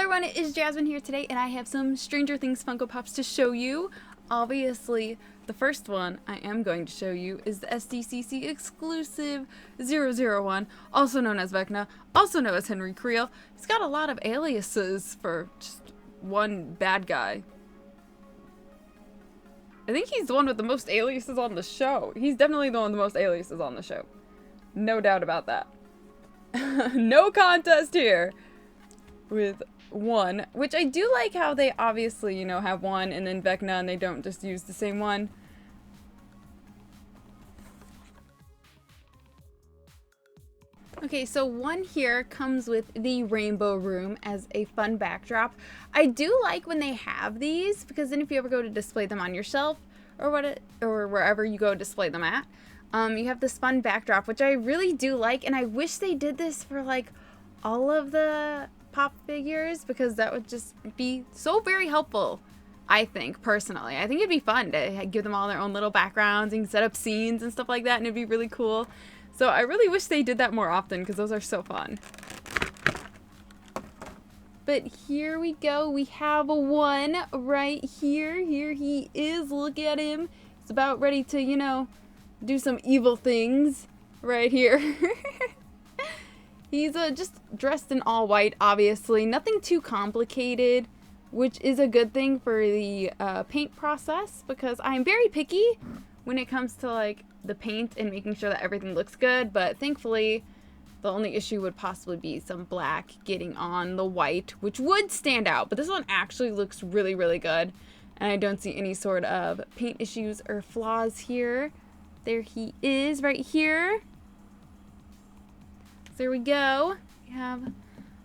Hello everyone, it is Jasmine here today, and I have some Stranger Things Funko Pops to show you. Obviously, the first one I am going to show you is the SDCC exclusive 001, also known as Vecna, also known as Henry Creel. He's got a lot of aliases for just one bad guy. I think he's the one with the most aliases on the show. He's definitely the one with the most aliases on the show. No doubt about that. No contest here with one, which I do like how they obviously, you know, have one and then Vecna and they don't just use the same one. Okay, so one here comes with the rainbow room as a fun backdrop. I do like when they have these because then if you ever go to display them on your shelf or wherever you go display them at, you have this fun backdrop, which I really do like, and I wish they did this for like all of the pop figures because that would just be so very helpful. I think personally, I think it'd be fun to give them all their own little backgrounds and set up scenes and stuff like that, and it'd be really cool. So I really wish they did that more often because those are so fun. But here we go. We have one right here. Here he is. Look at him. He's about ready to, you know, do some evil things right here. He's just dressed in all white, obviously. Nothing too complicated, which is a good thing for the paint process because I'm very picky when it comes to like the paint and making sure that everything looks good. But thankfully, the only issue would possibly be some black getting on the white, which would stand out. But this one actually looks really, really good. And I don't see any sort of paint issues or flaws here. There he is right here. There we go. We have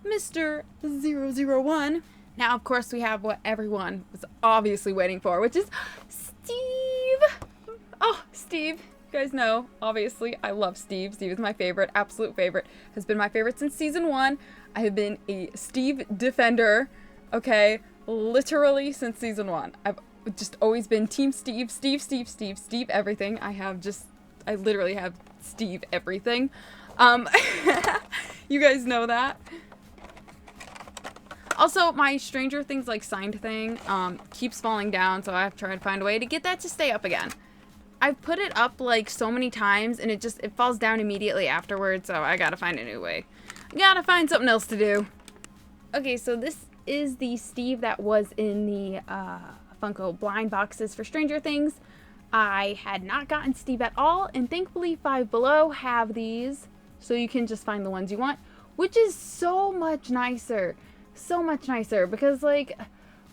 Mr. 001. Now, of course, we have what everyone was obviously waiting for, which is Steve. Oh, Steve. You guys know, obviously, I love Steve. Steve is my favorite, absolute favorite. Has been my favorite since season 1. I have been a Steve defender, okay? Literally since season 1. I've just always been Team Steve, Steve everything. I literally have Steve everything. You guys know that. Also, my Stranger Things like signed thing keeps falling down, so I have to try to find a way to get that to stay up again. I've put it up like so many times and it falls down immediately afterwards, so I gotta find a new way. I gotta find something else to do. Okay, so this is the Steve that was in the Funko blind boxes for Stranger Things. I had not gotten Steve at all, and thankfully Five Below have these. So you can just find the ones you want, which is so much nicer. So much nicer because like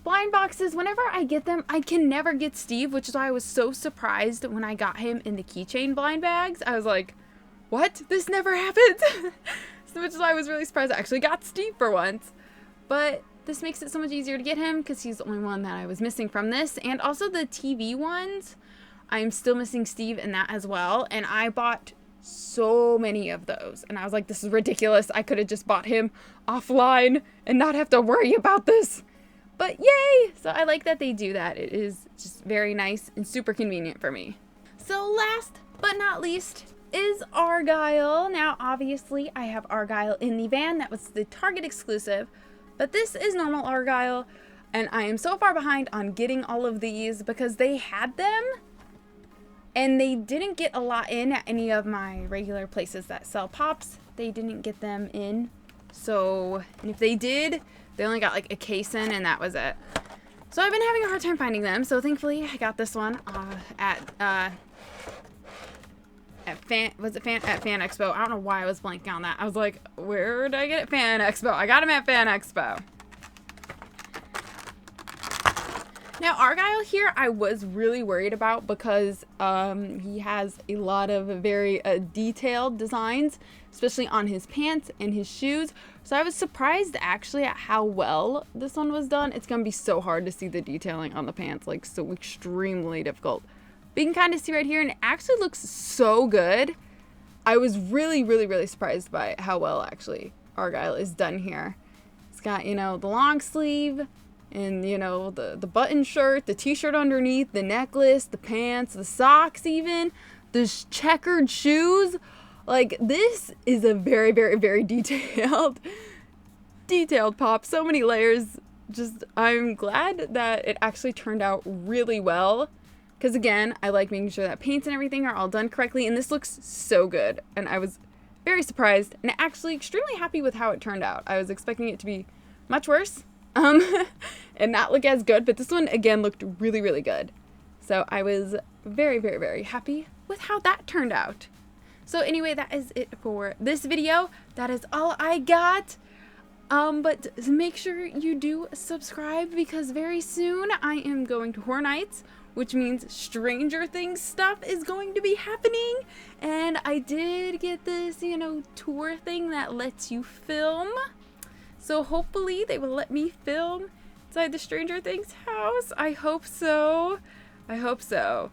blind boxes, whenever I get them, I can never get Steve, which is why I was so surprised when I got him in the keychain blind bags. I was like, what? This never happens. So which is why I was really surprised I actually got Steve for once. But this makes it so much easier to get him because he's the only one that I was missing from this. And also the TV ones, I'm still missing Steve in that as well. And I bought so many of those and I was like, this is ridiculous. I could have just bought him offline and not have to worry about this, but yay. So I like that they do that. It is just very nice and super convenient for me. So last but not least is Argyle. Now obviously I have Argyle in the van. That was the Target exclusive, but this is normal Argyle and I am so far behind on getting all of these because they had them and they didn't get a lot in at any of my regular places that sell pops. They didn't get them in. So, and if they did, they only got like a case in and that was it. So I've been having a hard time finding them. So thankfully I got this one at Fan Expo. I don't know why I was blanking on that. I was like, where did I get it? Fan Expo. I got them at Fan Expo. Now, Argyle here, I was really worried about because he has a lot of very detailed designs, especially on his pants and his shoes. So I was surprised actually at how well this one was done. It's going to be so hard to see the detailing on the pants, like so extremely difficult. But you can kind of see right here, and it actually looks so good. I was really, really, really surprised by how well actually Argyle is done here. It's got, you know, the long sleeve, and, you know, the button shirt, the t-shirt underneath, the necklace, the pants, the socks even, the checkered shoes. Like, this is a very, very, very detailed detailed pop, so many layers. Just, I'm glad that it actually turned out really well. Because again, I like making sure that paints and everything are all done correctly. And this looks so good. And I was very surprised and actually extremely happy with how it turned out. I was expecting it to be much worse and not look as good. But this one, again, looked really, really good. So I was very, very, very happy with how that turned out. So anyway, that is it for this video. That is all I got. But make sure you do subscribe because very soon I am going to Horror Nights, which means Stranger Things stuff is going to be happening. And I did get this, tour thing that lets you film. So hopefully they will let me film inside the Stranger Things house. I hope so. I hope so.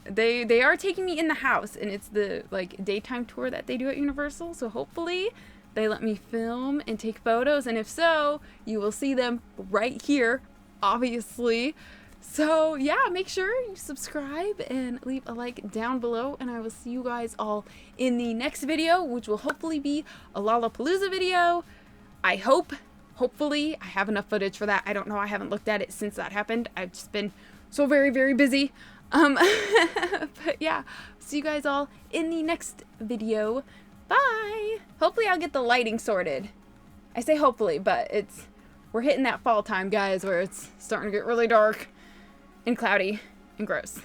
They are taking me in the house, and it's the daytime tour that they do at Universal. So hopefully they let me film and take photos, and if so, you will see them right here, obviously. So yeah, make sure you subscribe and leave a like down below, and I will see you guys all in the next video, which will hopefully be a Lollapalooza video. I hope. Hopefully, I have enough footage for that. I don't know. I haven't looked at it since that happened. I've just been so very, very busy. But yeah, see you guys all in the next video. Bye. Hopefully I'll get the lighting sorted. I say hopefully, but we're hitting that fall time, guys, where it's starting to get really dark and cloudy and gross.